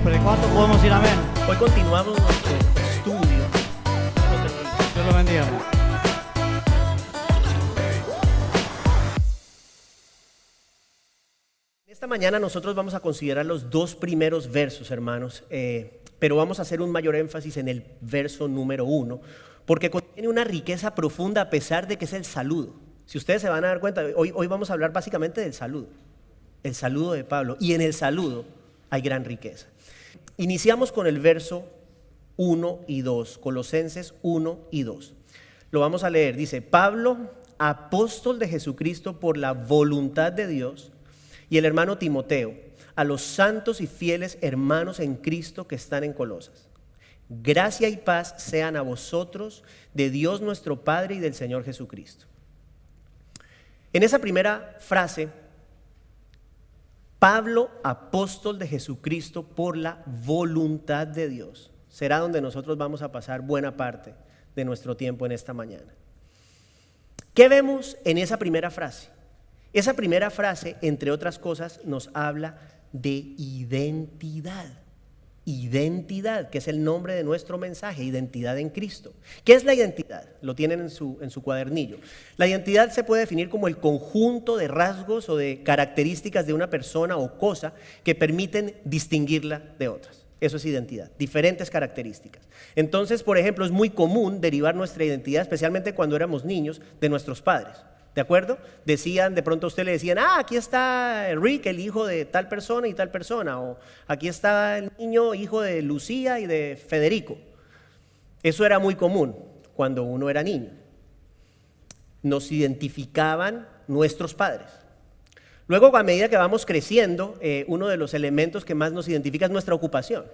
¿Pero cuánto podemos ir amén? Hoy continuamos nuestro estudio. Dios lo bendiga. Esta mañana nosotros vamos a considerar los dos primeros versos, hermanos, pero vamos a hacer un mayor énfasis en el verso número 1, porque contiene una riqueza profunda a pesar de que es el saludo. Si ustedes se van a dar cuenta, hoy vamos a hablar básicamente del saludo, el saludo de Pablo, y en el saludo hay gran riqueza. Iniciamos con el verso 1 y 2, Colosenses 1 y 2. Lo vamos a leer, dice: Pablo, apóstol de Jesucristo por la voluntad de Dios, y el hermano Timoteo, a los santos y fieles hermanos en Cristo que están en Colosas. Gracia y paz sean a vosotros, de Dios nuestro Padre y del Señor Jesucristo. En esa primera frase, Pablo, apóstol de Jesucristo por la voluntad de Dios, será donde nosotros vamos a pasar buena parte de nuestro tiempo en esta mañana. ¿Qué vemos en esa primera frase? Esa primera frase, entre otras cosas, nos habla de identidad. Identidad, que es el nombre de nuestro mensaje, identidad en Cristo. ¿Qué es la identidad? Lo tienen en su cuadernillo. La identidad se puede definir como el conjunto de rasgos o de características de una persona o cosa que permiten distinguirla de otras. Eso es identidad, diferentes características. Entonces, por ejemplo, es muy común derivar nuestra identidad, especialmente cuando éramos niños, de nuestros padres. ¿De acuerdo? Decían, de pronto a usted le decían: aquí está Rick, el hijo de tal persona y tal persona, o aquí está el niño, hijo de Lucía y de Federico. Eso era muy común cuando uno era niño. Nos identificaban nuestros padres. Luego, a medida que vamos creciendo, uno de los elementos que más nos identifica es nuestra ocupación.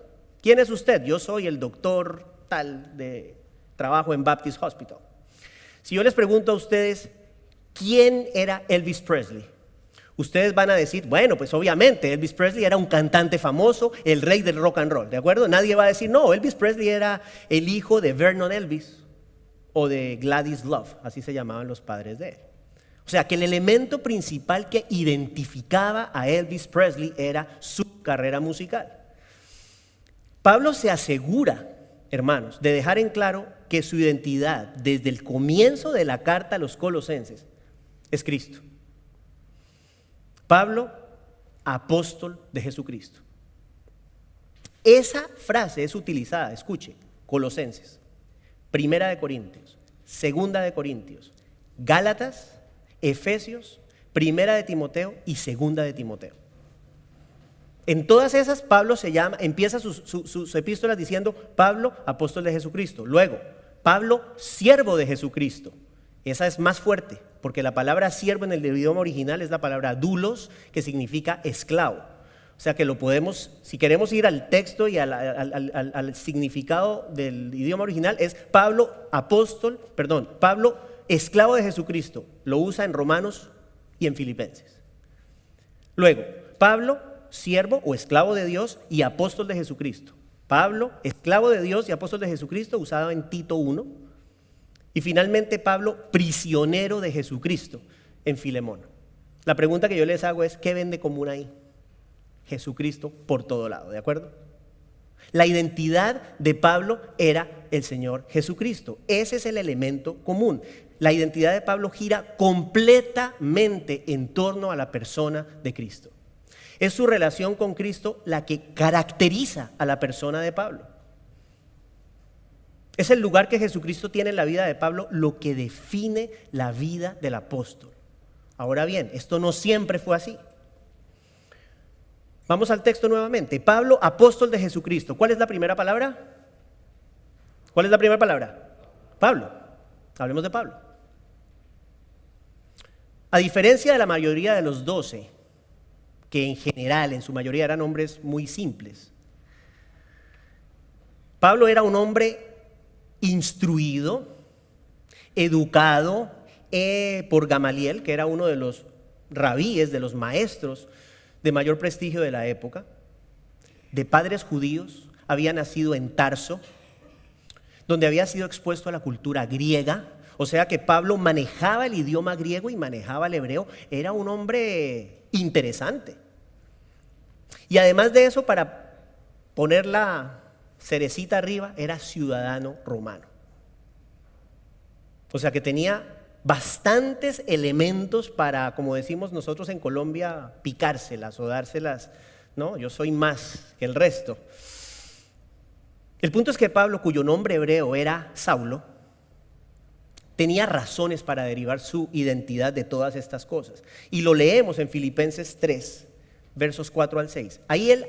¿Quién es usted? Yo soy el doctor tal, de trabajo en Baptist Hospital. Si yo les pregunto a ustedes, ¿quién era Elvis Presley? Ustedes van a decir: bueno, pues obviamente Elvis Presley era un cantante famoso, el rey del rock and roll, ¿de acuerdo? Nadie va a decir: no, Elvis Presley era el hijo de Vernon Elvis o de Gladys Love, así se llamaban los padres de él. O sea que el elemento principal que identificaba a Elvis Presley era su carrera musical. Pablo se asegura, hermanos, de dejar en claro que su identidad desde el comienzo de la carta a los Colosenses es Cristo. Pablo, apóstol de Jesucristo. Esa frase es utilizada, escuche, Colosenses, Primera de Corintios, Segunda de Corintios, Gálatas, Efesios, Primera de Timoteo y Segunda de Timoteo. En todas esas Pablo empieza sus epístolas diciendo: Pablo, apóstol de Jesucristo. Luego, Pablo, siervo de Jesucristo. Esa es más fuerte, porque la palabra siervo en el idioma original es la palabra doulos, que significa esclavo. O sea que lo podemos, si queremos ir al texto y al significado del idioma original, es Pablo, Pablo, esclavo de Jesucristo. Lo usa en Romanos y en Filipenses. Luego, Pablo, siervo o esclavo de Dios y apóstol de Jesucristo. Pablo, esclavo de Dios y apóstol de Jesucristo, usado en Tito 1. Y finalmente Pablo, prisionero de Jesucristo, en Filemón. La pregunta que yo les hago es: ¿qué ven de común ahí? Jesucristo por todo lado, ¿de acuerdo? La identidad de Pablo era el Señor Jesucristo. Ese es el elemento común. La identidad de Pablo gira completamente en torno a la persona de Cristo. Es su relación con Cristo la que caracteriza a la persona de Pablo. Es el lugar que Jesucristo tiene en la vida de Pablo lo que define la vida del apóstol. Ahora bien, esto no siempre fue así. Vamos al texto nuevamente. Pablo, apóstol de Jesucristo. ¿Cuál es la primera palabra? ¿Cuál es la primera palabra? Pablo. Hablemos de Pablo. A diferencia de la mayoría de los 12, que en general, en su mayoría eran hombres muy simples, Pablo era un hombre instruido, educado por Gamaliel, que era uno de los rabíes, de los maestros de mayor prestigio de la época, de padres judíos, había nacido en Tarso, donde había sido expuesto a la cultura griega. O sea que Pablo manejaba el idioma griego y manejaba el hebreo. Era un hombre interesante. Y además de eso, para poner la cerecita arriba, era ciudadano romano. O sea que tenía bastantes elementos para, como decimos nosotros en Colombia, picárselas o dárselas, no, yo soy más que el resto. El punto es que Pablo, cuyo nombre hebreo era Saulo, tenía razones para derivar su identidad de todas estas cosas. Y lo leemos en Filipenses 3, versos 4 al 6. Ahí él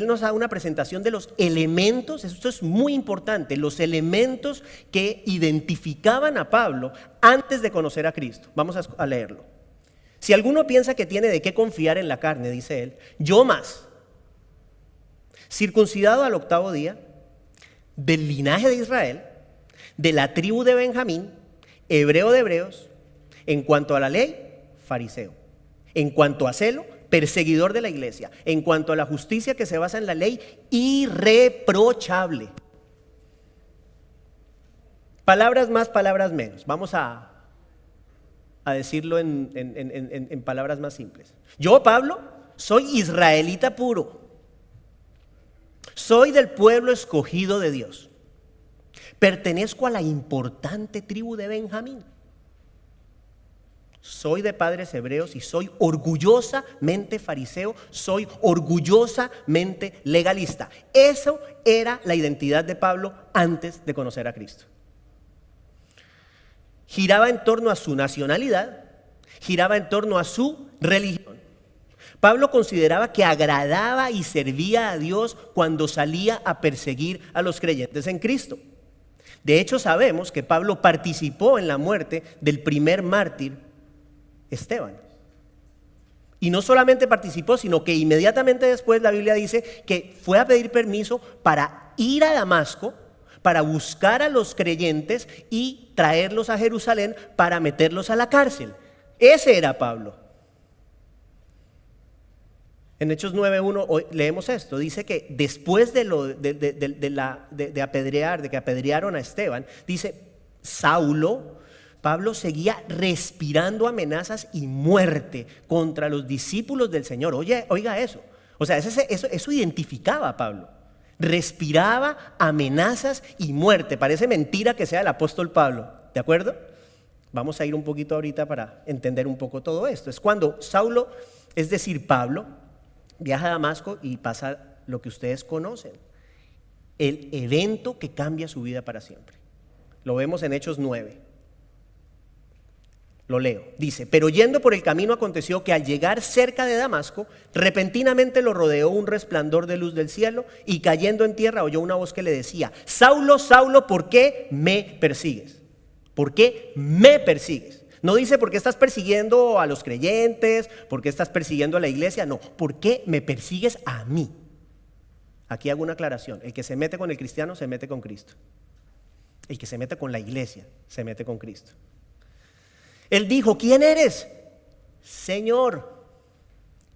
nos da una presentación de los elementos, esto es muy importante, los elementos que identificaban a Pablo antes de conocer a Cristo. Vamos a leerlo. Si alguno piensa que tiene de qué confiar en la carne, dice él, yo más, circuncidado al 8º día, del linaje de Israel, de la tribu de Benjamín, hebreo de hebreos, en cuanto a la ley, fariseo, en cuanto a celo, perseguidor de la iglesia, en cuanto a la justicia que se basa en la ley, irreprochable. Palabras más, palabras menos. Vamos a decirlo en palabras más simples. Yo, Pablo, soy israelita puro. Soy del pueblo escogido de Dios. Pertenezco a la importante tribu de Benjamín. Soy de padres hebreos y soy orgullosamente fariseo, soy orgullosamente legalista. Eso era la identidad de Pablo antes de conocer a Cristo. Giraba en torno a su nacionalidad, giraba en torno a su religión. Pablo consideraba que agradaba y servía a Dios cuando salía a perseguir a los creyentes en Cristo. De hecho, sabemos que Pablo participó en la muerte del primer mártir, Esteban. Y no solamente participó, sino que inmediatamente después la Biblia dice que fue a pedir permiso para ir a Damasco, para buscar a los creyentes y traerlos a Jerusalén para meterlos a la cárcel. Ese era Pablo. En Hechos 9:1 hoy leemos esto, dice que después de que apedrearon a Esteban, dice Pablo seguía respirando amenazas y muerte contra los discípulos del Señor. Oiga eso. O sea, eso identificaba a Pablo. Respiraba amenazas y muerte. Parece mentira que sea el apóstol Pablo. ¿De acuerdo? Vamos a ir un poquito ahorita para entender un poco todo esto. Es cuando Saulo, es decir, Pablo, viaja a Damasco y pasa lo que ustedes conocen. El evento que cambia su vida para siempre. Lo vemos en Hechos 9. Lo leo, dice, pero yendo por el camino aconteció que al llegar cerca de Damasco, repentinamente lo rodeó un resplandor de luz del cielo y cayendo en tierra oyó una voz que le decía, Saulo, Saulo, ¿por qué me persigues? ¿Por qué me persigues? No dice por qué estás persiguiendo a los creyentes, por qué estás persiguiendo a la iglesia, no, ¿por qué me persigues a mí? Aquí hago una aclaración, el que se mete con el cristiano se mete con Cristo. El que se mete con la iglesia se mete con Cristo. Él dijo, ¿quién eres? Señor.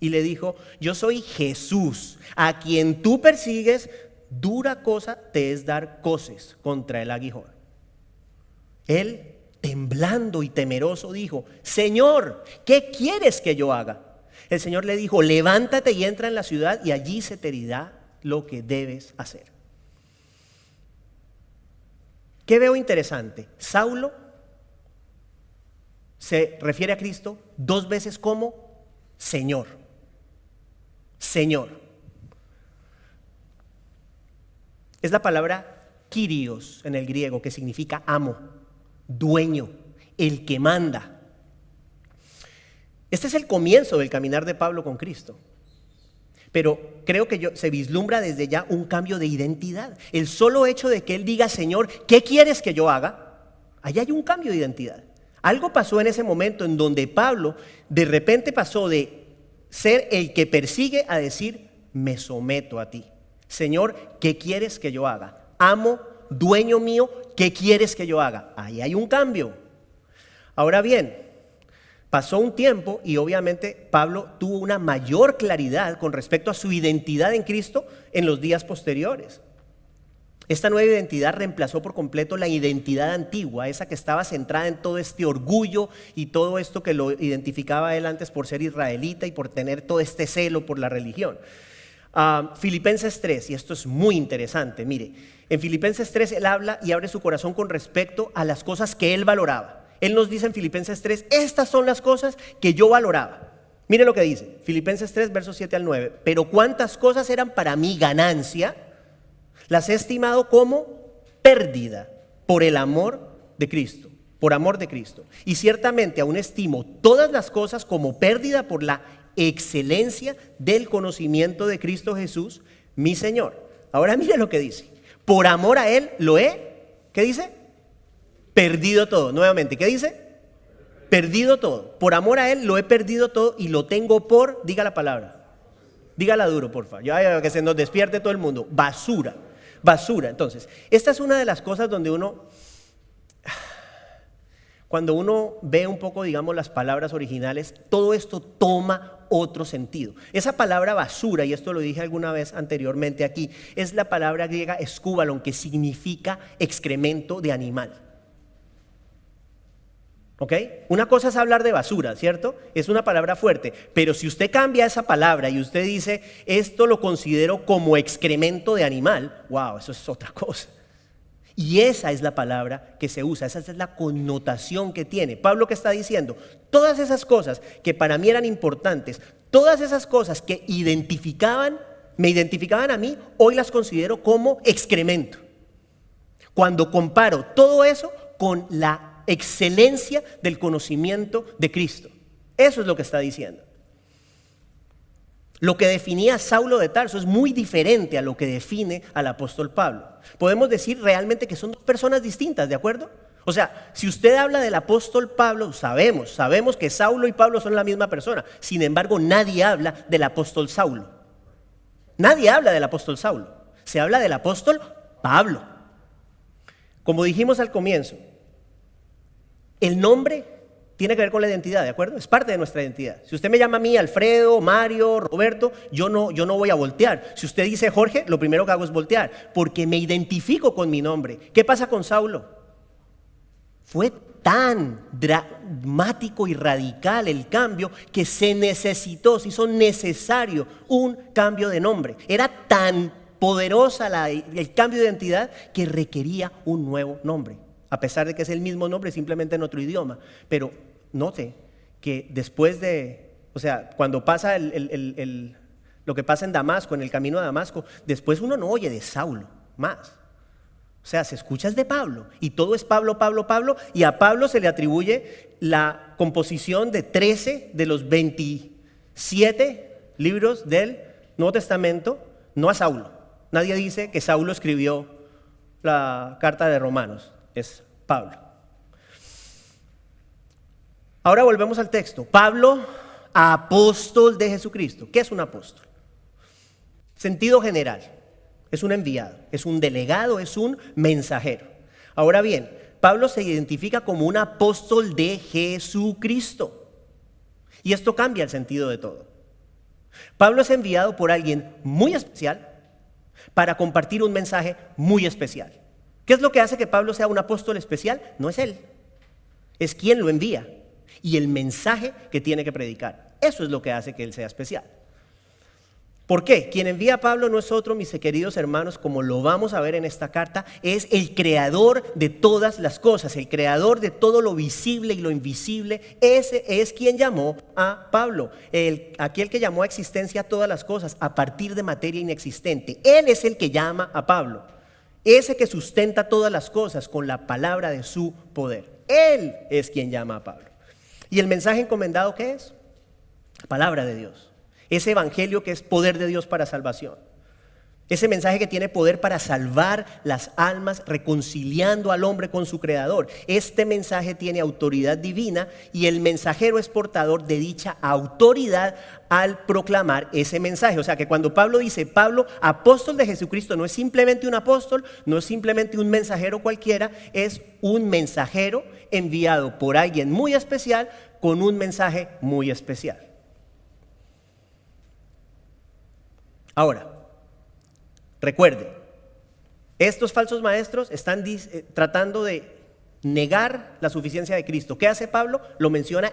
Y le dijo, yo soy Jesús, a quien tú persigues, dura cosa te es dar coces contra el aguijón. Él, temblando y temeroso, dijo, Señor, ¿qué quieres que yo haga? El Señor le dijo, levántate y entra en la ciudad y allí se te dirá lo que debes hacer. ¿Qué veo interesante? Saulo se refiere a Cristo 2 veces como Señor. Señor. Es la palabra Kyrios en el griego, que significa amo, dueño, el que manda. Este es el comienzo del caminar de Pablo con Cristo. Pero creo que se vislumbra desde ya un cambio de identidad. El solo hecho de que él diga, Señor, ¿qué quieres que yo haga? Allá hay un cambio de identidad. Algo pasó en ese momento en donde Pablo de repente pasó de ser el que persigue a decir, me someto a ti. Señor, ¿qué quieres que yo haga? Amo, dueño mío, ¿qué quieres que yo haga? Ahí hay un cambio. Ahora bien, pasó un tiempo y obviamente Pablo tuvo una mayor claridad con respecto a su identidad en Cristo en los días posteriores. Esta nueva identidad reemplazó por completo la identidad antigua, esa que estaba centrada en todo este orgullo y todo esto que lo identificaba él antes por ser israelita y por tener todo este celo por la religión. Filipenses 3, y esto es muy interesante, mire, en Filipenses 3 él habla y abre su corazón con respecto a las cosas que él valoraba. Él nos dice en Filipenses 3, estas son las cosas que yo valoraba. Mire lo que dice, Filipenses 3, versos 7 al 9. Pero cuántas cosas eran para mí ganancia, las he estimado como pérdida por el amor de Cristo, por amor de Cristo. Y ciertamente aún estimo todas las cosas como pérdida por la excelencia del conocimiento de Cristo Jesús, mi Señor. Ahora mire lo que dice, por amor a Él lo he, ¿qué dice? Perdido todo. Nuevamente, ¿qué dice? Perdido todo. Por amor a Él lo he perdido todo y lo tengo por, diga la palabra, dígala duro, por favor, ya que se nos despierte todo el mundo. Basura, basura. Entonces, esta es una de las cosas donde cuando uno ve un poco, digamos, las palabras originales, todo esto toma otro sentido. Esa palabra basura, y esto lo dije alguna vez anteriormente aquí, es la palabra griega escúbalon, que significa excremento de animal. ¿Ok? Una cosa es hablar de basura, ¿cierto? Es una palabra fuerte, pero si usted cambia esa palabra y usted dice, esto lo considero como excremento de animal, wow, eso es otra cosa. Y esa es la palabra que se usa, esa es la connotación que tiene. Pablo, ¿qué está diciendo? Todas esas cosas que para mí eran importantes, todas esas cosas que me identificaban a mí, hoy las considero como excremento. Cuando comparo todo eso con la excelencia del conocimiento de Cristo. Eso es lo que está diciendo. Lo que definía a Saulo de Tarso es muy diferente a lo que define al apóstol Pablo. Podemos decir realmente que son dos personas distintas, ¿de acuerdo? O sea, si usted habla del apóstol Pablo, sabemos que Saulo y Pablo son la misma persona. Sin embargo, nadie habla del apóstol Saulo. Nadie habla del apóstol Saulo. Se habla del apóstol Pablo. Como dijimos al comienzo, el nombre tiene que ver con la identidad, ¿de acuerdo? Es parte de nuestra identidad. Si usted me llama a mí Alfredo, Mario, Roberto, yo no voy a voltear. Si usted dice Jorge, lo primero que hago es voltear, porque me identifico con mi nombre. ¿Qué pasa con Saulo? Fue tan dramático y radical el cambio que se hizo necesario un cambio de nombre. Era tan poderosa el cambio de identidad que requería un nuevo nombre. A pesar de que es el mismo nombre, simplemente en otro idioma. Pero note que después cuando pasa lo que pasa en Damasco, en el camino a Damasco, después uno no oye de Saulo más. O sea, se escucha es de Pablo, y todo es Pablo, Pablo, Pablo, y a Pablo se le atribuye la composición de 13 de los 27 libros del Nuevo Testamento, no a Saulo. Nadie dice que Saulo escribió la carta de Romanos. Es Pablo. Ahora volvemos al texto. Pablo, apóstol de Jesucristo. ¿Qué es un apóstol? Sentido general. Es un enviado, es un delegado, es un mensajero. Ahora bien, Pablo se identifica como un apóstol de Jesucristo. Y esto cambia el sentido de todo. Pablo es enviado por alguien muy especial para compartir un mensaje muy especial. ¿Qué es lo que hace que Pablo sea un apóstol especial? No es él, es quien lo envía y el mensaje que tiene que predicar. Eso es lo que hace que él sea especial. ¿Por qué? Quien envía a Pablo no es otro, mis queridos hermanos, como lo vamos a ver en esta carta, es el creador de todas las cosas, el creador de todo lo visible y lo invisible. Ese es quien llamó a Pablo, aquel que llamó a existencia todas las cosas a partir de materia inexistente. Él es el que llama a Pablo. Ese que sustenta todas las cosas con la palabra de su poder. Él es quien llama a Pablo. ¿Y el mensaje encomendado qué es? La palabra de Dios. Ese evangelio que es poder de Dios para salvación. Ese mensaje que tiene poder para salvar las almas, reconciliando al hombre con su creador. Este mensaje tiene autoridad divina y el mensajero es portador de dicha autoridad al proclamar ese mensaje. O sea que cuando Pablo dice, Pablo, apóstol de Jesucristo, no es simplemente un apóstol, no es simplemente un mensajero cualquiera, es un mensajero enviado por alguien muy especial con un mensaje muy especial. Ahora, recuerde, estos falsos maestros están tratando de negar la suficiencia de Cristo. ¿Qué hace Pablo? Lo menciona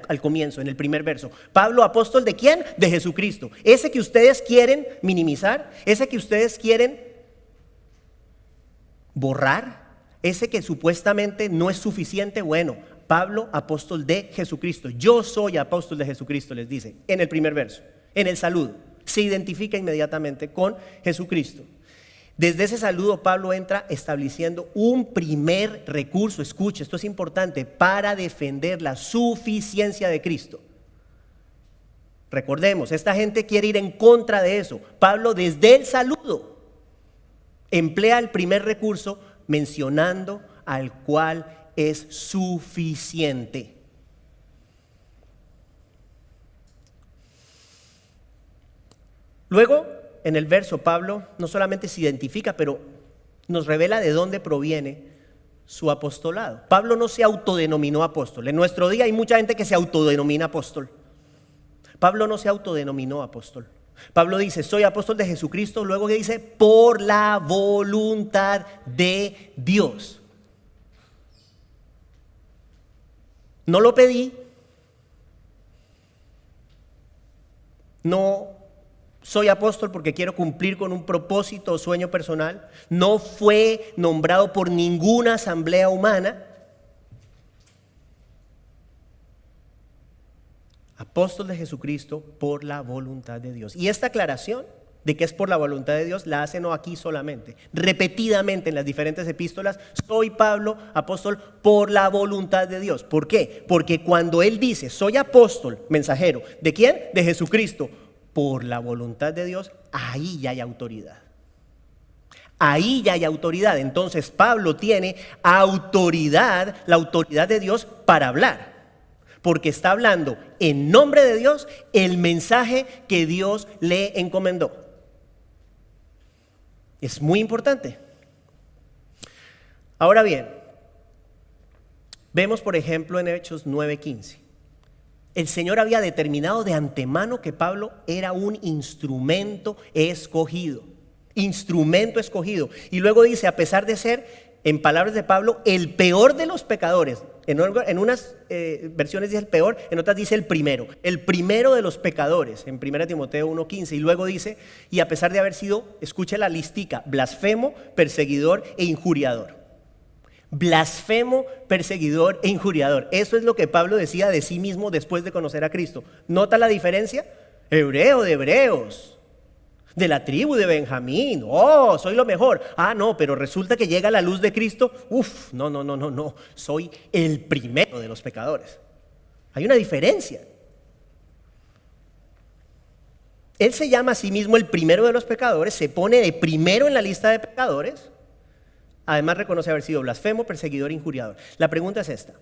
al comienzo, en el primer verso. Pablo, apóstol ¿de quién? De Jesucristo. Ese que ustedes quieren minimizar, ese que ustedes quieren borrar, ese que supuestamente no es suficiente, bueno, Pablo, apóstol de Jesucristo. Yo soy apóstol de Jesucristo, les dice en el primer verso, en el saludo. Se identifica inmediatamente con Jesucristo. Desde ese saludo Pablo entra estableciendo un primer recurso, escuche, esto es importante, para defender la suficiencia de Cristo. Recordemos, esta gente quiere ir en contra de eso. Pablo desde el saludo emplea el primer recurso mencionando al cual es suficiente. Luego, en el verso, Pablo no solamente se identifica, pero nos revela de dónde proviene su apostolado. Pablo no se autodenominó apóstol. En nuestro día hay mucha gente que se autodenomina apóstol. Pablo no se autodenominó apóstol. Pablo dice, soy apóstol de Jesucristo, luego que dice, por la voluntad de Dios. No lo pedí, no soy apóstol porque quiero cumplir con un propósito o sueño personal, no fue nombrado por ninguna asamblea humana. Apóstol de Jesucristo por la voluntad de Dios. Y esta aclaración de que es por la voluntad de Dios la hace no aquí solamente, repetidamente en las diferentes epístolas. Soy Pablo, apóstol por la voluntad de Dios. ¿Por qué? Porque cuando él dice soy apóstol, mensajero, ¿de quién? De Jesucristo, por la voluntad de Dios, ahí ya hay autoridad. Ahí ya hay autoridad. Entonces Pablo tiene autoridad, la autoridad de Dios para hablar. Porque está hablando en nombre de Dios el mensaje que Dios le encomendó. Es muy importante. Ahora bien, vemos por ejemplo en Hechos 9:15. El Señor había determinado de antemano que Pablo era un instrumento escogido. Instrumento escogido. Y luego dice, a pesar de ser, en palabras de Pablo, el peor de los pecadores. En unas versiones dice el peor, en otras dice el primero de los pecadores, en 1 Timoteo 1:15. Y luego dice, y a pesar de haber sido, escuche la listica, blasfemo, perseguidor e injuriador. Blasfemo, perseguidor e injuriador. Eso es lo que Pablo decía de sí mismo después de conocer a Cristo. ¿Nota la diferencia? Hebreo de hebreos, de la tribu de Benjamín. Oh, soy lo mejor. Ah, no, pero resulta que llega la luz de Cristo. No. Soy el primero de los pecadores. Hay una diferencia. Él se llama a sí mismo el primero de los pecadores, se pone de primero en la lista de pecadores. Además reconoce haber sido blasfemo, perseguidor e injuriador. La pregunta es esta.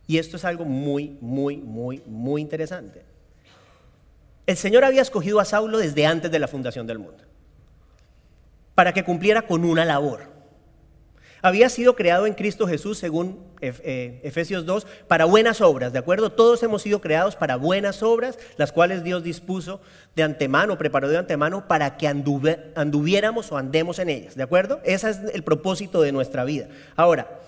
Y esto es algo muy interesante. El Señor había escogido a Saulo desde antes de la fundación del mundo para que cumpliera con una labor. Había sido creado en Cristo Jesús, según Efesios 2, para buenas obras, ¿de acuerdo? Todos hemos sido creados para buenas obras, las cuales Dios dispuso de antemano, preparó de antemano para que anduviéramos o andemos en ellas, ¿de acuerdo? Ese es el propósito de nuestra vida. Ahora,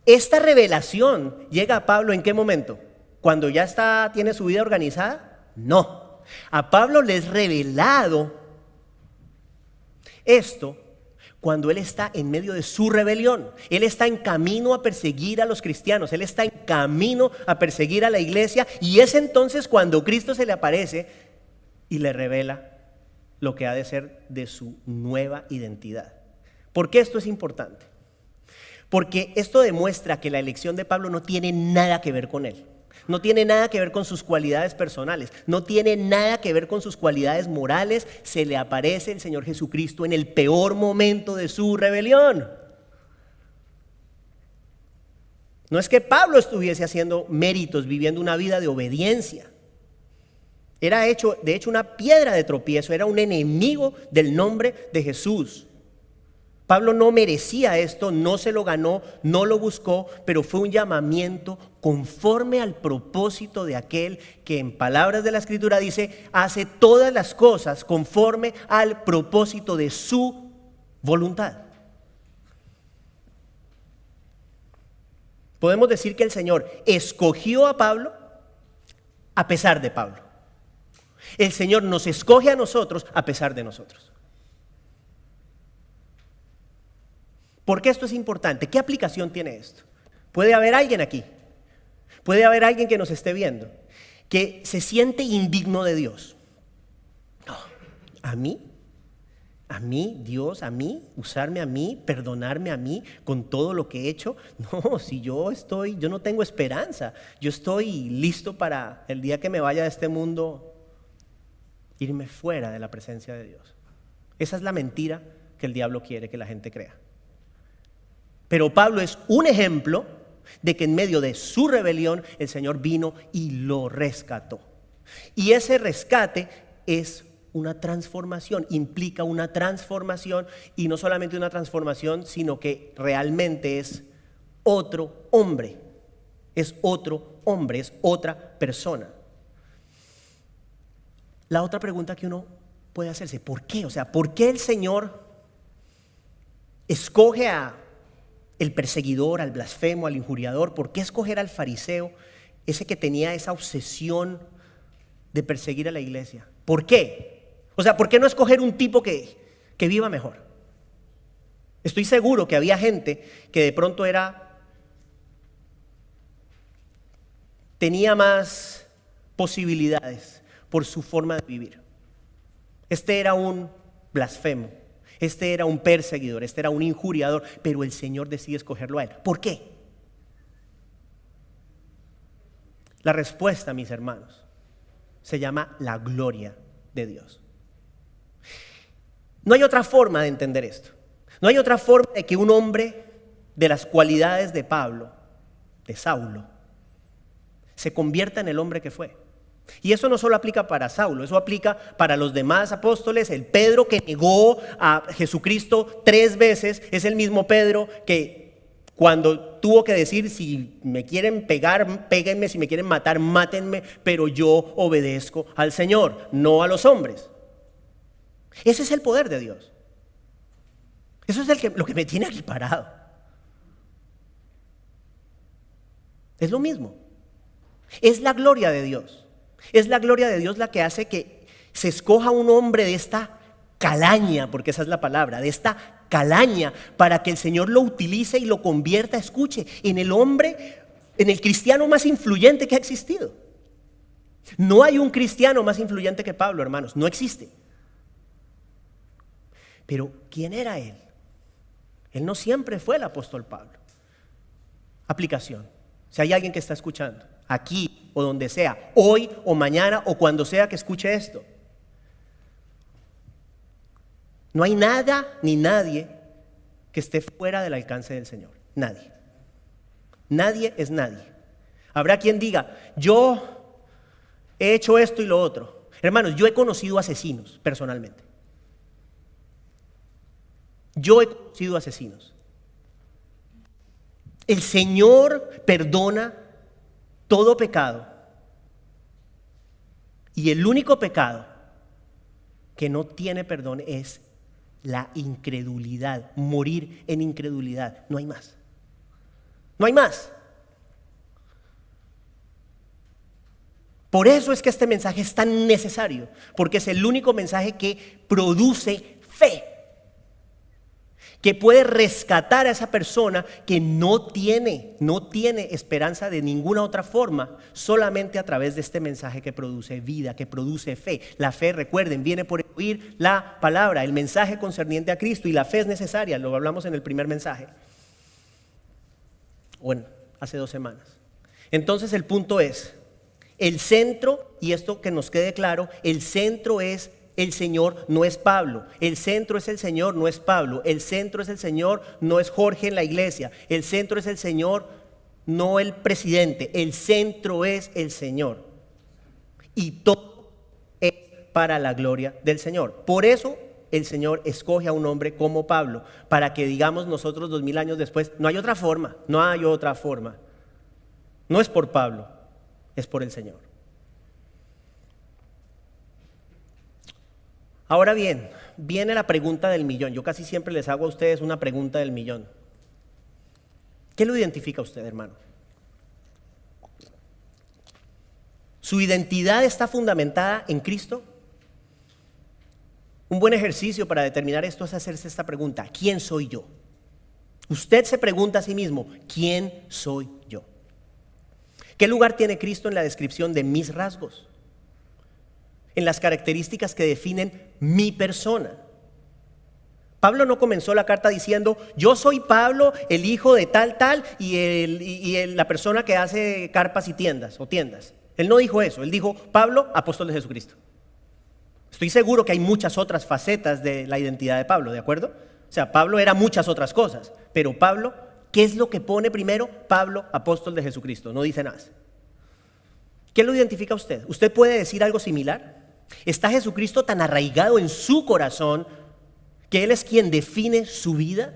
esta revelación llega a Pablo ¿en qué momento? ¿Cuando ya tiene su vida organizada? No. A Pablo le es revelado esto cuando él está en medio de su rebelión. Él está en camino a perseguir a los cristianos, él está en camino a perseguir a la iglesia, y es entonces cuando Cristo se le aparece y le revela lo que ha de ser de su nueva identidad. ¿Por qué esto es importante? Porque esto demuestra que la elección de Pablo no tiene nada que ver con él. No tiene nada que ver con sus cualidades personales, no tiene nada que ver con sus cualidades morales. Se le aparece el Señor Jesucristo en el peor momento de su rebelión. No es que Pablo estuviese haciendo méritos, viviendo una vida de obediencia. Era de hecho una piedra de tropiezo, era un enemigo del nombre de Jesús. Pablo no merecía esto, no se lo ganó, no lo buscó, pero fue un llamamiento conforme al propósito de aquel que en palabras de la Escritura dice, hace todas las cosas conforme al propósito de su voluntad. Podemos decir que el Señor escogió a Pablo a pesar de Pablo. El Señor nos escoge a nosotros a pesar de nosotros. ¿Por qué esto es importante? ¿Qué aplicación tiene esto? Puede haber alguien aquí, puede haber alguien que nos esté viendo, que se siente indigno de Dios. No, ¿a mí? ¿A mí, Dios, a mí, usarme a mí, perdonarme a mí con todo lo que he hecho? No, si yo no tengo esperanza, yo estoy listo para el día que me vaya de este mundo, irme fuera de la presencia de Dios. Esa es la mentira que el diablo quiere que la gente crea. Pero Pablo es un ejemplo de que en medio de su rebelión el Señor vino y lo rescató. Y ese rescate es una transformación, implica una transformación, y no solamente una transformación, sino que realmente es otro hombre, es otra persona. La otra pregunta que uno puede hacerse, ¿por qué? O sea, ¿por qué el Señor escoge a el perseguidor, al blasfemo, al injuriador? ¿Por qué escoger al fariseo, ese que tenía esa obsesión de perseguir a la iglesia? ¿Por qué? O sea, ¿por qué no escoger un tipo que viva mejor? Estoy seguro que había gente que de pronto tenía más posibilidades por su forma de vivir. Este era un blasfemo, este era un perseguidor, este era un injuriador, pero el Señor decide escogerlo a él. ¿Por qué? La respuesta, mis hermanos, se llama la gloria de Dios. No hay otra forma de entender esto. No hay otra forma de que un hombre de las cualidades de Pablo, de Saulo, se convierta en el hombre que fue. Y eso no solo aplica para Saulo, eso aplica para los demás apóstoles. El Pedro que negó a Jesucristo 3 veces es el mismo Pedro que cuando tuvo que decir: si me quieren pegar, péguenme, si me quieren matar, mátenme, pero yo obedezco al Señor, no a los hombres. Ese es el poder de Dios. Eso es lo que me tiene aquí parado. Es lo mismo. Es la gloria de Dios. Es la gloria de Dios la que hace que se escoja un hombre de esta calaña, porque esa es la palabra, de esta calaña, para que el Señor lo utilice y lo convierta, escuche, en el hombre, en el cristiano más influyente que ha existido. No hay un cristiano más influyente que Pablo, hermanos, no existe. Pero ¿quién era él? Él no siempre fue el apóstol Pablo. Aplicación. Si hay alguien que está escuchando, aquí o donde sea, hoy o mañana o cuando sea que escuche esto, no hay nada ni nadie que esté fuera del alcance del Señor. Nadie. Nadie es nadie. Habrá quien diga: yo he hecho esto y lo otro. Hermanos, yo he conocido asesinos personalmente. Yo he conocido asesinos. El Señor perdona todo pecado. Y el único pecado que no tiene perdón es la incredulidad, morir en incredulidad. No hay más. No hay más. Por eso es que este mensaje es tan necesario, porque es el único mensaje que produce fe, que puede rescatar a esa persona que no tiene esperanza de ninguna otra forma, solamente a través de este mensaje que produce vida, que produce fe. La fe, recuerden, viene por oír la palabra, el mensaje concerniente a Cristo, y la fe es necesaria, lo hablamos en el primer mensaje, bueno, hace 2 semanas. Entonces el punto es, el centro, y esto que nos quede claro, el centro es el Señor, no es Pablo. El centro es el Señor, no es Pablo. El centro es el Señor, no es Jorge en la iglesia. El centro es el Señor, no el presidente. El centro es el Señor. Y todo es para la gloria del Señor. Por eso el Señor escoge a un hombre como Pablo, para que digamos nosotros 2000 años después: no hay otra forma, no hay otra forma. No es por Pablo, es por el Señor. Ahora bien, viene la pregunta del millón. Yo casi siempre les hago a ustedes una pregunta del millón. ¿Qué lo identifica a usted, hermano? ¿Su identidad está fundamentada en Cristo? Un buen ejercicio para determinar esto es hacerse esta pregunta: ¿quién soy yo? Usted se pregunta a sí mismo: ¿quién soy yo? ¿Qué lugar tiene Cristo en la descripción de mis rasgos? En las características que definen mi persona. Pablo no comenzó la carta diciendo: yo soy Pablo, el hijo de tal, y la persona que hace carpas y tiendas o tiendas. Él no dijo eso, él dijo: Pablo, apóstol de Jesucristo. Estoy seguro que hay muchas otras facetas de la identidad de Pablo, ¿de acuerdo? O sea, Pablo era muchas otras cosas, pero Pablo, ¿qué es lo que pone primero? Pablo, apóstol de Jesucristo, no dice nada. ¿Qué lo identifica a usted? ¿Usted puede decir algo similar? ¿Está Jesucristo tan arraigado en su corazón que Él es quien define su vida?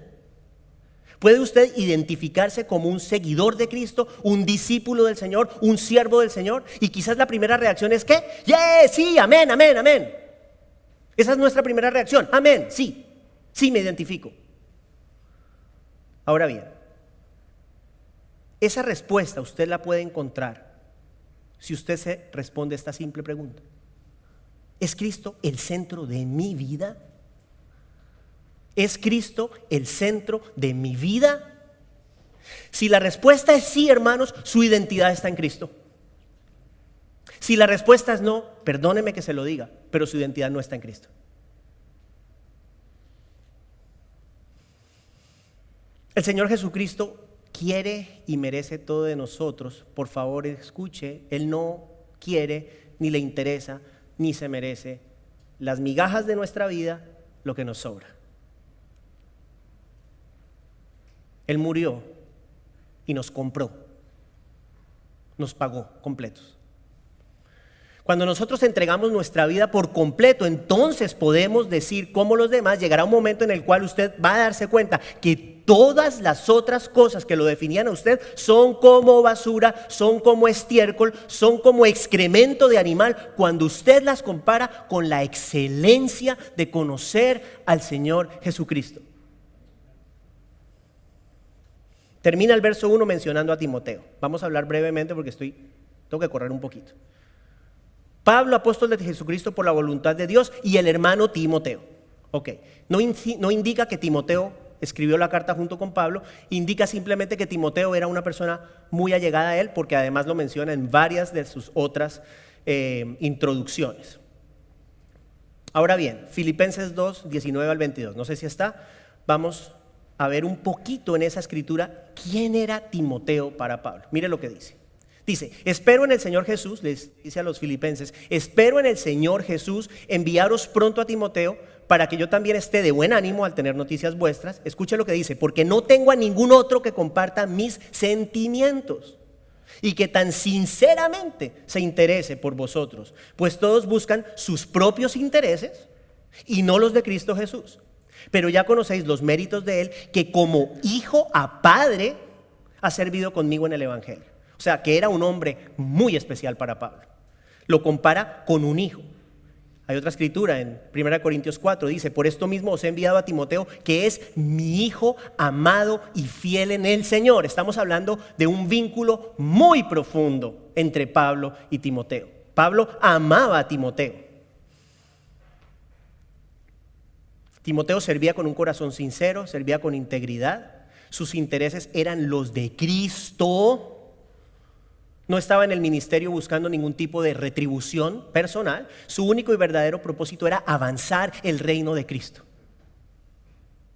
¿Puede usted identificarse como un seguidor de Cristo, un discípulo del Señor, un siervo del Señor? Y quizás la primera reacción es ¿qué? Sí, amén, amén, amén. Esa es nuestra primera reacción. Amén, sí, sí me identifico. Ahora bien, esa respuesta usted la puede encontrar si usted se responde esta simple pregunta: ¿es Cristo el centro de mi vida? ¿Es Cristo el centro de mi vida? Si la respuesta es sí, hermanos, su identidad está en Cristo. Si la respuesta es no, perdóneme que se lo diga, pero su identidad no está en Cristo. El Señor Jesucristo quiere y merece todo de nosotros. Por favor, escuche, Él no quiere, ni le interesa, ni se merece las migajas de nuestra vida, lo que nos sobra. Él murió y nos compró, nos pagó completos. Cuando nosotros entregamos nuestra vida por completo, entonces podemos decir como los demás, llegará un momento en el cual usted va a darse cuenta que todas las otras cosas que lo definían a usted son como basura, son como estiércol, son como excremento de animal, cuando usted las compara con la excelencia de conocer al Señor Jesucristo. Termina el verso 1 mencionando a Timoteo. Vamos a hablar brevemente porque tengo que correr un poquito. Pablo, apóstol de Jesucristo por la voluntad de Dios, y el hermano Timoteo. Ok, no indica que Timoteo escribió la carta junto con Pablo, indica simplemente que Timoteo era una persona muy allegada a él, porque además lo menciona en varias de sus otras introducciones. Ahora bien, Filipenses 2, 19 al 22, no sé si está, vamos a ver un poquito en esa escritura quién era Timoteo para Pablo. Mire lo que dice. Dice: espero en el Señor Jesús, les dice a los filipenses, espero en el Señor Jesús enviaros pronto a Timoteo para que yo también esté de buen ánimo al tener noticias vuestras. Escuche lo que dice: porque no tengo a ningún otro que comparta mis sentimientos y que tan sinceramente se interese por vosotros, pues todos buscan sus propios intereses y no los de Cristo Jesús. Pero ya conocéis los méritos de él, que como hijo a padre ha servido conmigo en el evangelio. O sea, que era un hombre muy especial para Pablo. Lo compara con un hijo. Hay otra escritura en 1 Corintios 4, dice: por esto mismo os he enviado a Timoteo, que es mi hijo amado y fiel en el Señor. Estamos hablando de un vínculo muy profundo entre Pablo y Timoteo. Pablo amaba a Timoteo. Timoteo servía con un corazón sincero, servía con integridad. Sus intereses eran los de Cristo. No estaba en el ministerio buscando ningún tipo de retribución personal. Su único y verdadero propósito era avanzar el reino de Cristo.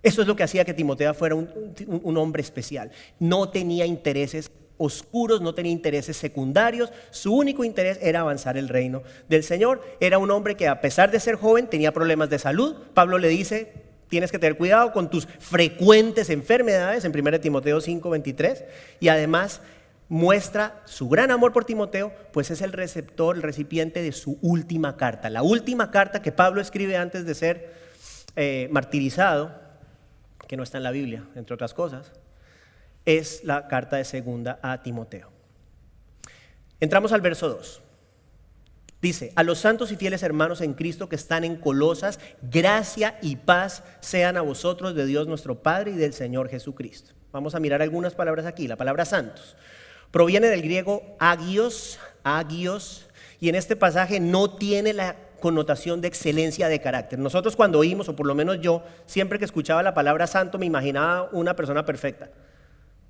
Eso es lo que hacía que Timoteo fuera un hombre especial. No tenía intereses oscuros, no tenía intereses secundarios. Su único interés era avanzar el reino del Señor. Era un hombre que, a pesar de ser joven, tenía problemas de salud. Pablo le dice: tienes que tener cuidado con tus frecuentes enfermedades, en 1 Timoteo 5:23, y además muestra su gran amor por Timoteo, pues es el receptor, el recipiente de su última carta. La última carta que Pablo escribe antes de ser martirizado, que no está en la Biblia, entre otras cosas, es la carta de segunda a Timoteo. Entramos al verso 2. Dice: a los santos y fieles hermanos en Cristo que están en Colosas, gracia y paz sean a vosotros de Dios nuestro Padre y del Señor Jesucristo. Vamos a mirar algunas palabras aquí. La palabra santos proviene del griego agios, y en este pasaje no tiene la connotación de excelencia de carácter. Nosotros cuando oímos, o por lo menos yo, siempre que escuchaba la palabra santo me imaginaba una persona perfecta.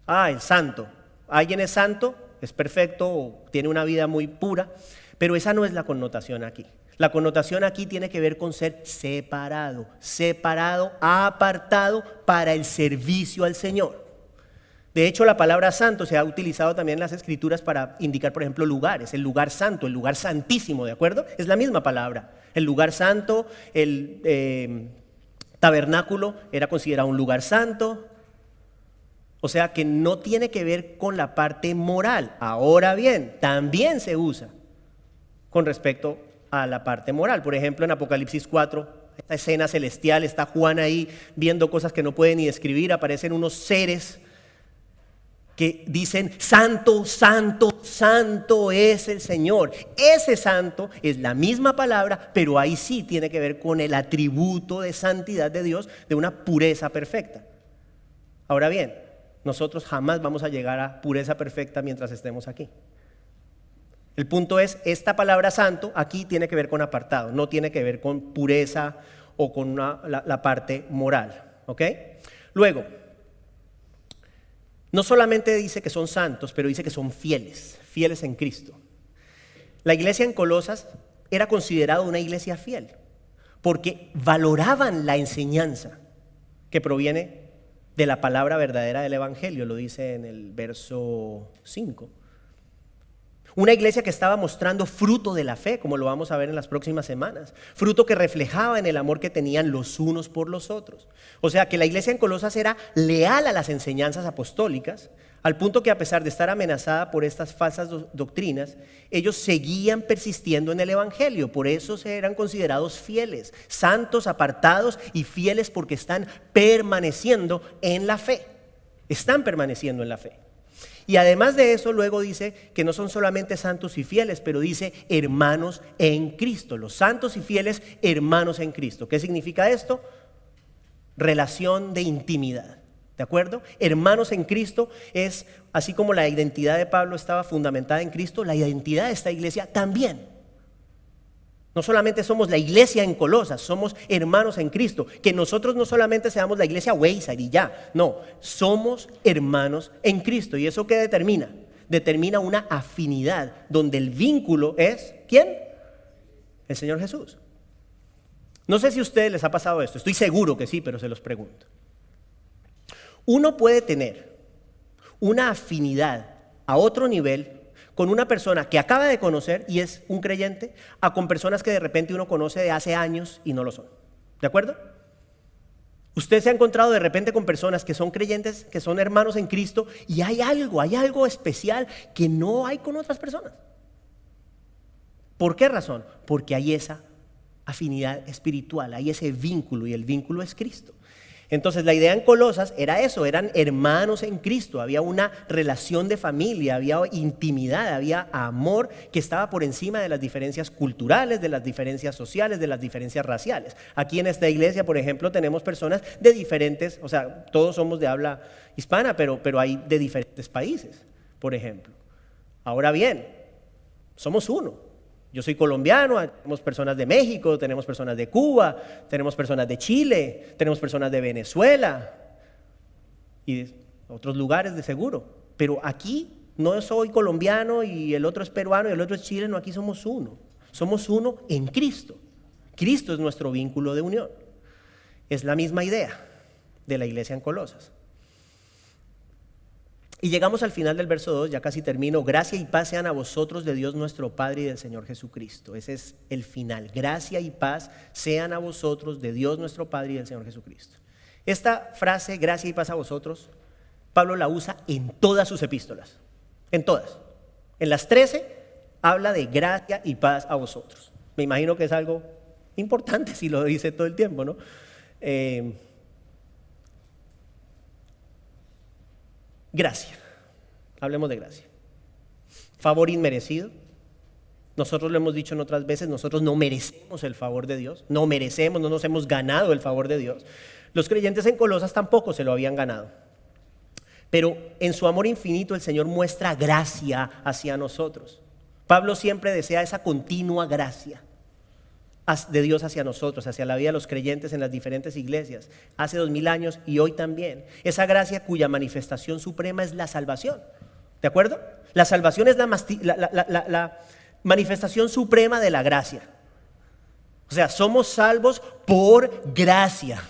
El santo. Alguien es santo, es perfecto o tiene una vida muy pura, pero esa no es la connotación aquí. La connotación aquí tiene que ver con ser separado, apartado para el servicio al Señor. De hecho, la palabra santo se ha utilizado también en las Escrituras para indicar, por ejemplo, lugares. El lugar santo, el lugar santísimo, ¿de acuerdo? Es la misma palabra. El lugar santo, el tabernáculo era considerado un lugar santo. O sea que no tiene que ver con la parte moral. Ahora bien, también se usa con respecto a la parte moral. Por ejemplo, en Apocalipsis 4, esta escena celestial, está Juan ahí viendo cosas que no puede ni describir. Aparecen unos seres que dicen, santo, santo, santo es el Señor. Ese santo es la misma palabra, pero ahí sí tiene que ver con el atributo de santidad de Dios, de una pureza perfecta. Ahora bien, nosotros jamás vamos a llegar a pureza perfecta mientras estemos aquí. El punto es, esta palabra santo aquí tiene que ver con apartado, no tiene que ver con pureza o con la parte moral. ¿Ok? Luego, no solamente dice que son santos, pero dice que son fieles en Cristo. La iglesia en Colosas era considerada una iglesia fiel, porque valoraban la enseñanza que proviene de la palabra verdadera del Evangelio, lo dice en el verso 5. Una iglesia que estaba mostrando fruto de la fe, como lo vamos a ver en las próximas semanas. Fruto que reflejaba en el amor que tenían los unos por los otros. O sea que la iglesia en Colosas era leal a las enseñanzas apostólicas, al punto que a pesar de estar amenazada por estas falsas doctrinas, ellos seguían persistiendo en el Evangelio. Por eso eran considerados fieles, santos, apartados y fieles porque están permaneciendo en la fe. Están permaneciendo en la fe. Y además de eso, luego dice que no son solamente santos y fieles, pero dice hermanos en Cristo. Los santos y fieles hermanos en Cristo. ¿Qué significa esto? Relación de intimidad. ¿De acuerdo? Hermanos en Cristo es, así como la identidad de Pablo estaba fundamentada en Cristo, la identidad de esta iglesia también. No solamente somos la iglesia en Colosas, somos hermanos en Cristo. Que nosotros no solamente seamos la iglesia Wayside y ya, no, somos hermanos en Cristo. ¿Y eso qué determina? Determina una afinidad donde el vínculo es, ¿quién? El Señor Jesús. No sé si a ustedes les ha pasado esto, estoy seguro que sí, pero se los pregunto. Uno puede tener una afinidad a otro nivel con una persona que acaba de conocer y es un creyente, a con personas que de repente uno conoce de hace años y no lo son. ¿De acuerdo? Usted se ha encontrado de repente con personas que son creyentes, que son hermanos en Cristo, y hay algo especial que no hay con otras personas. ¿Por qué razón? Porque hay esa afinidad espiritual, hay ese vínculo, y el vínculo es Cristo. Entonces la idea en Colosas era eso, eran hermanos en Cristo, había una relación de familia, había intimidad, había amor que estaba por encima de las diferencias culturales, de las diferencias sociales, de las diferencias raciales. Aquí en esta iglesia, por ejemplo, tenemos personas de diferentes, o sea, todos somos de habla hispana, pero hay de diferentes países, por ejemplo. Ahora bien, somos uno. Yo soy colombiano, tenemos personas de México, tenemos personas de Cuba, tenemos personas de Chile, tenemos personas de Venezuela y de otros lugares de seguro. Pero aquí no soy colombiano y el otro es peruano y el otro es chileno, aquí somos uno. Somos uno en Cristo. Cristo es nuestro vínculo de unión. Es la misma idea de la iglesia en Colosas. Y llegamos al final del verso 2, ya casi termino. Gracia y paz sean a vosotros de Dios nuestro Padre y del Señor Jesucristo. Ese es el final. Gracia y paz sean a vosotros de Dios nuestro Padre y del Señor Jesucristo. Esta frase, gracia y paz a vosotros, Pablo la usa en todas sus epístolas. En todas. En las 13 habla de gracia y paz a vosotros. Me imagino que es algo importante si lo dice todo el tiempo, ¿no? Gracia, hablemos de gracia. Favor inmerecido. Nosotros lo hemos dicho en otras veces, nosotros no merecemos el favor de Dios, no merecemos, no nos hemos ganado el favor de Dios. Los creyentes en Colosas tampoco se lo habían ganado. Pero en su amor infinito el Señor muestra gracia hacia nosotros. Pablo siempre desea esa continua gracia de Dios hacia nosotros, hacia la vida de los creyentes en las diferentes iglesias, hace 2000 años y hoy también. Esa gracia cuya manifestación suprema es la salvación. ¿De acuerdo? La salvación es la manifestación suprema de la gracia. O sea, somos salvos por gracia,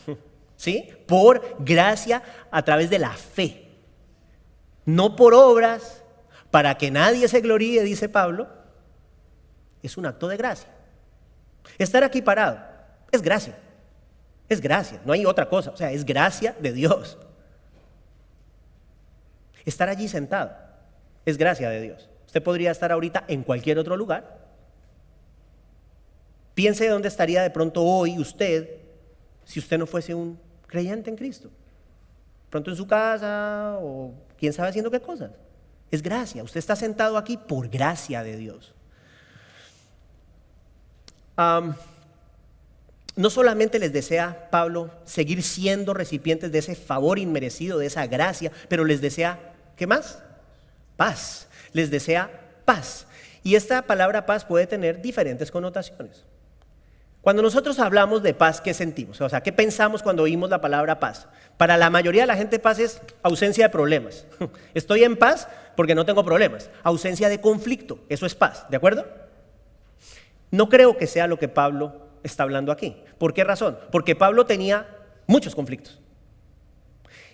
¿sí? Por gracia a través de la fe. No por obras, para que nadie se gloríe, dice Pablo. Es un acto de gracia. Estar aquí parado es gracia. Es gracia, no hay otra cosa. O sea, es gracia de Dios. Estar allí sentado es gracia de Dios. Usted podría estar ahorita en cualquier otro lugar. Piense dónde estaría de pronto hoy usted si usted no fuese un creyente en Cristo. Pronto en su casa o quién sabe haciendo qué cosas. Es gracia. Usted está sentado aquí por gracia de Dios. No solamente les desea Pablo seguir siendo recipientes de ese favor inmerecido, de esa gracia, pero les desea, ¿qué más? Paz. Les desea paz. Y esta palabra paz puede tener diferentes connotaciones. Cuando nosotros hablamos de paz, ¿qué sentimos? O sea, ¿qué pensamos cuando oímos la palabra paz? Para la mayoría de la gente, paz es ausencia de problemas. Estoy en paz porque no tengo problemas. Ausencia de conflicto, eso es paz, ¿de acuerdo? No creo que sea lo que Pablo está hablando aquí. ¿Por qué razón? Porque Pablo tenía muchos conflictos.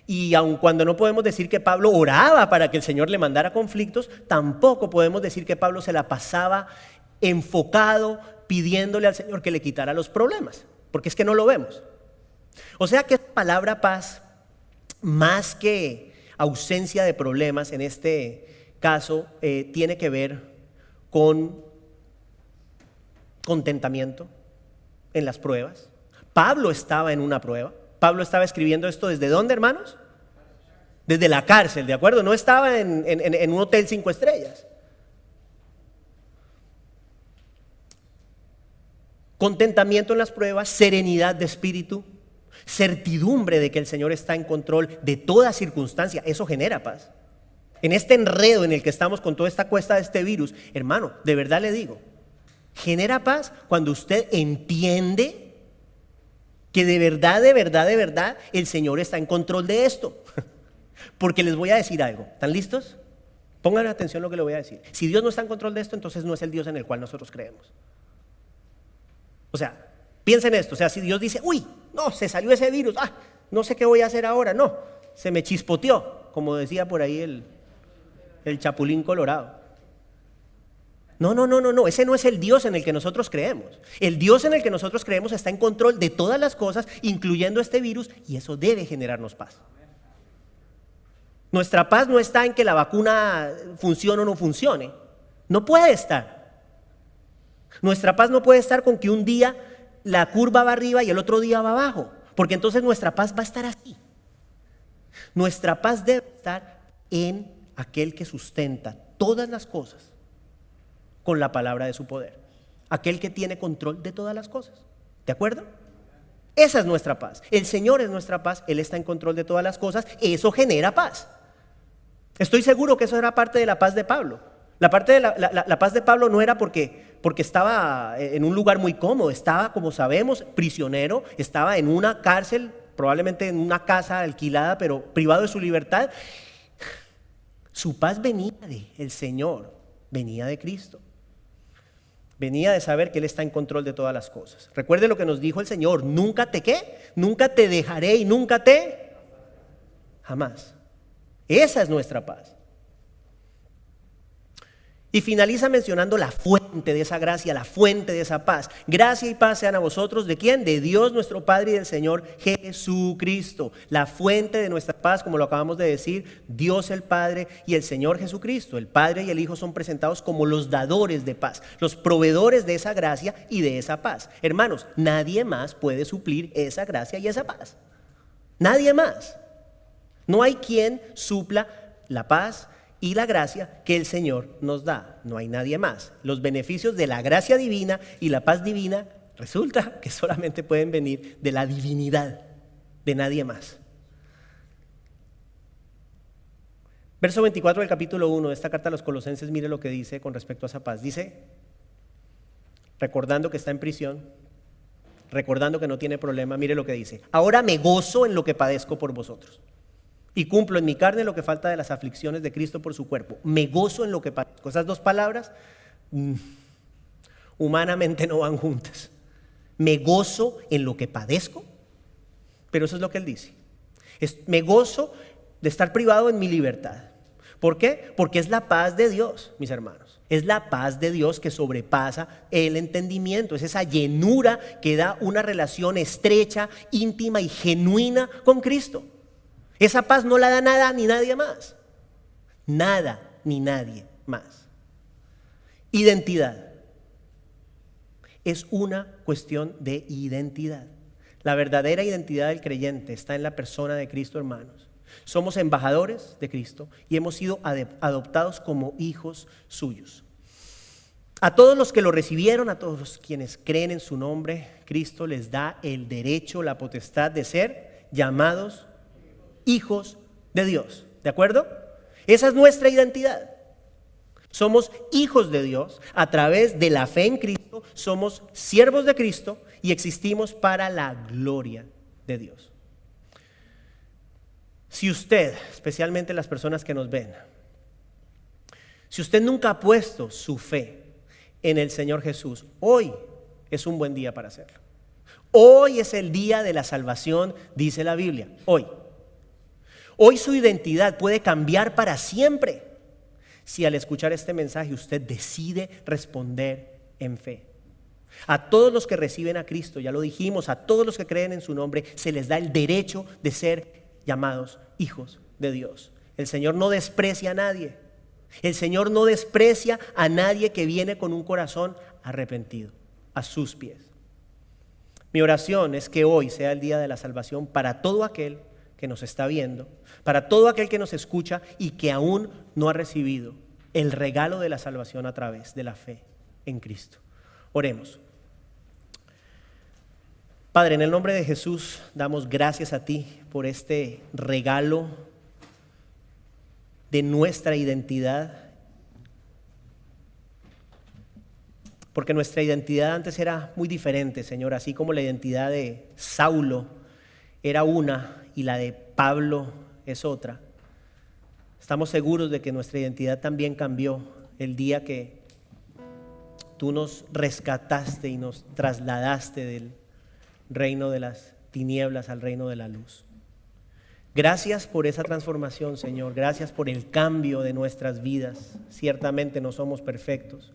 Y aun cuando no podemos decir que Pablo oraba para que el Señor le mandara conflictos, tampoco podemos decir que Pablo se la pasaba enfocado pidiéndole al Señor que le quitara los problemas, porque es que no lo vemos. O sea que esta palabra paz, más que ausencia de problemas en este caso, tiene que ver con contentamiento en las pruebas. Pablo estaba en una prueba. Pablo estaba escribiendo esto ¿desde dónde, hermanos? Desde la cárcel, ¿de acuerdo? No estaba en un hotel 5 estrellas. Contentamiento en las pruebas, serenidad de espíritu, certidumbre de que el Señor está en control de toda circunstancia. Eso genera paz. En este enredo en el que estamos con toda esta cuesta de este virus, hermano, de verdad le digo, genera paz cuando usted entiende que de verdad, el Señor está en control de esto. Porque les voy a decir algo. ¿Están listos? Pongan atención a lo que le voy a decir. Si Dios no está en control de esto, entonces no es el Dios en el cual nosotros creemos. O sea, piensen esto. O sea, si Dios dice, uy, no, se salió ese virus, no sé qué voy a hacer ahora. No, se me chispoteó, como decía por ahí el chapulín colorado. No, ese no es el Dios en el que nosotros creemos. El Dios en el que nosotros creemos está en control de todas las cosas, incluyendo este virus, y eso debe generarnos paz. Nuestra paz no está en que la vacuna funcione o no funcione. No puede estar. Nuestra paz no puede estar con que un día la curva va arriba y el otro día va abajo, porque entonces nuestra paz va a estar así. Nuestra paz debe estar en aquel que sustenta todas las cosas con la palabra de su poder. Aquel que tiene control de todas las cosas. ¿De acuerdo? Esa es nuestra paz. El Señor es nuestra paz. Él está en control de todas las cosas. Eso genera paz. Estoy seguro que eso era parte de la paz de Pablo. La parte de la paz de Pablo no era porque estaba en un lugar muy cómodo. Estaba, como sabemos, prisionero. Estaba en una cárcel, probablemente en una casa alquilada, pero privado de su libertad. Su paz venía del Señor, venía de Cristo. Venía de saber que Él está en control de todas las cosas. Recuerde lo que nos dijo el Señor: nunca te ¿qué? Nunca te dejaré y nunca te jamás. Esa es nuestra paz. Y finaliza mencionando la fuente de esa gracia, la fuente de esa paz. Gracia y paz sean a vosotros, ¿de quién? De Dios nuestro Padre y del Señor Jesucristo. La fuente de nuestra paz, como lo acabamos de decir, Dios el Padre y el Señor Jesucristo. El Padre y el Hijo son presentados como los dadores de paz, los proveedores de esa gracia y de esa paz. Hermanos, nadie más puede suplir esa gracia y esa paz. Nadie más. No hay quien supla la paz y la gracia que el Señor nos da. No hay nadie más. Los beneficios de la gracia divina y la paz divina resulta que solamente pueden venir de la divinidad, de nadie más. Verso 24 del capítulo 1 de esta carta a los Colosenses, mire lo que dice con respecto a esa paz. Dice, recordando que está en prisión, recordando que no tiene problema, mire lo que dice. Ahora me gozo en lo que padezco por vosotros y cumplo en mi carne lo que falta de las aflicciones de Cristo por su cuerpo. Me gozo en lo que padezco. Esas dos palabras humanamente no van juntas. Me gozo en lo que padezco, pero eso es lo que él dice. Me gozo de estar privado en mi libertad. ¿Por qué? Porque es la paz de Dios, mis hermanos. Es la paz de Dios que sobrepasa el entendimiento. Es esa llenura que da una relación estrecha, íntima y genuina con Cristo. Esa paz no la da nada ni nadie más. Nada ni nadie más. Identidad. Es una cuestión de identidad. La verdadera identidad del creyente está en la persona de Cristo, hermanos. Somos embajadores de Cristo y hemos sido adoptados como hijos suyos. A todos los que lo recibieron, a todos los quienes creen en su nombre, Cristo les da el derecho, la potestad de ser llamados hijos de Dios. ¿De acuerdo? Esa es nuestra identidad. Somos hijos de Dios a través de la fe en Cristo, somos siervos de Cristo y existimos para la gloria de Dios. Si usted, especialmente las personas que nos ven, si usted nunca ha puesto su fe en el Señor Jesús, hoy es un buen día para hacerlo. Hoy es el día de la salvación, dice la Biblia. Hoy su identidad puede cambiar para siempre si al escuchar este mensaje usted decide responder en fe. A todos los que reciben a Cristo, ya lo dijimos, a todos los que creen en su nombre, se les da el derecho de ser llamados hijos de Dios. El Señor no desprecia a nadie. El Señor no desprecia a nadie que viene con un corazón arrepentido a sus pies. Mi oración es que hoy sea el día de la salvación para todo aquel que nos está viendo, para todo aquel que nos escucha y que aún no ha recibido el regalo de la salvación a través de la fe en Cristo. Oremos. Padre, en el nombre de Jesús damos gracias a ti por este regalo de nuestra identidad, porque nuestra identidad antes era muy diferente, Señor, así como la identidad de Saulo era una y la de Pablo es otra. Estamos seguros de que nuestra identidad también cambió el día que tú nos rescataste y nos trasladaste del reino de las tinieblas al reino de la luz. Gracias por esa transformación, Señor. Gracias por el cambio de nuestras vidas. Ciertamente no somos perfectos,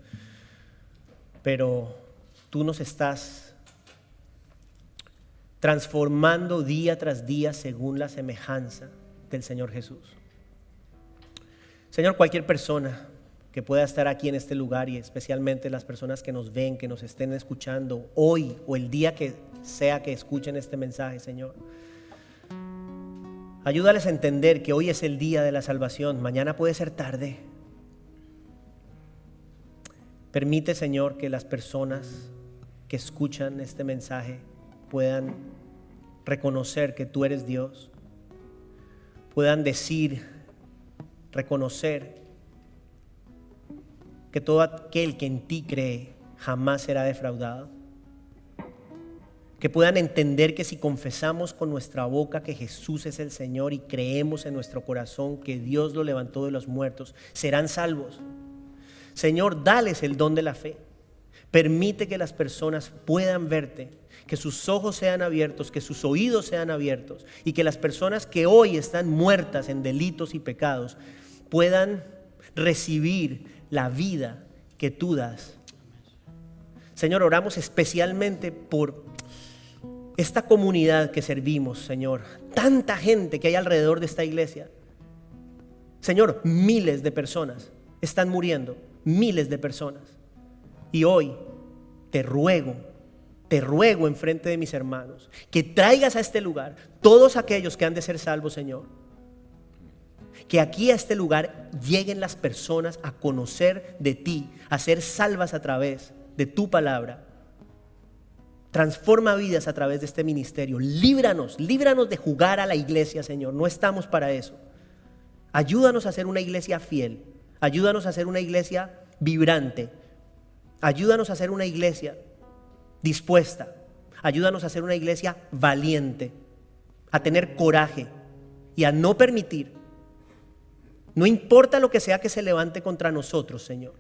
pero tú nos estás transformando día tras día según la semejanza del Señor Jesús. Señor, cualquier persona que pueda estar aquí en este lugar y especialmente las personas que nos ven, que nos estén escuchando hoy o el día que sea que escuchen este mensaje, Señor, ayúdales a entender que hoy es el día de la salvación, mañana puede ser tarde. Permite, Señor, que las personas que escuchan este mensaje puedan reconocer que tú eres Dios, puedan decir, reconocer que todo aquel que en ti cree jamás será defraudado, que puedan entender que si confesamos con nuestra boca que Jesús es el Señor y creemos en nuestro corazón que Dios lo levantó de los muertos, serán salvos. Señor, dales el don de la fe. Permite que las personas puedan verte, que sus ojos sean abiertos, que sus oídos sean abiertos y que las personas que hoy están muertas en delitos y pecados puedan recibir la vida que tú das. Señor, oramos especialmente por esta comunidad que servimos, Señor. Tanta gente que hay alrededor de esta iglesia. Señor, miles de personas están muriendo, miles de personas. Y hoy te ruego en frente de mis hermanos, que traigas a este lugar todos aquellos que han de ser salvos, Señor. Que aquí a este lugar lleguen las personas a conocer de ti, a ser salvas a través de tu palabra. Transforma vidas a través de este ministerio. Líbranos de jugar a la iglesia, Señor. No estamos para eso. Ayúdanos a ser una iglesia fiel. Ayúdanos a ser una iglesia vibrante. Ayúdanos a ser una iglesia dispuesta. Ayúdanos a ser una iglesia valiente, a tener coraje y a no permitir, no importa lo que sea que se levante contra nosotros, Señor,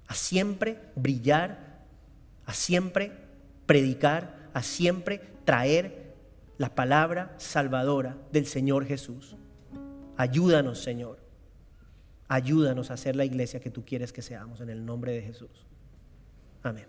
a siempre brillar, a siempre predicar, a siempre traer la palabra salvadora del Señor Jesús. Ayúdanos, Señor. Ayúdanos a ser la iglesia que tú quieres que seamos, en el nombre de Jesús. Amén.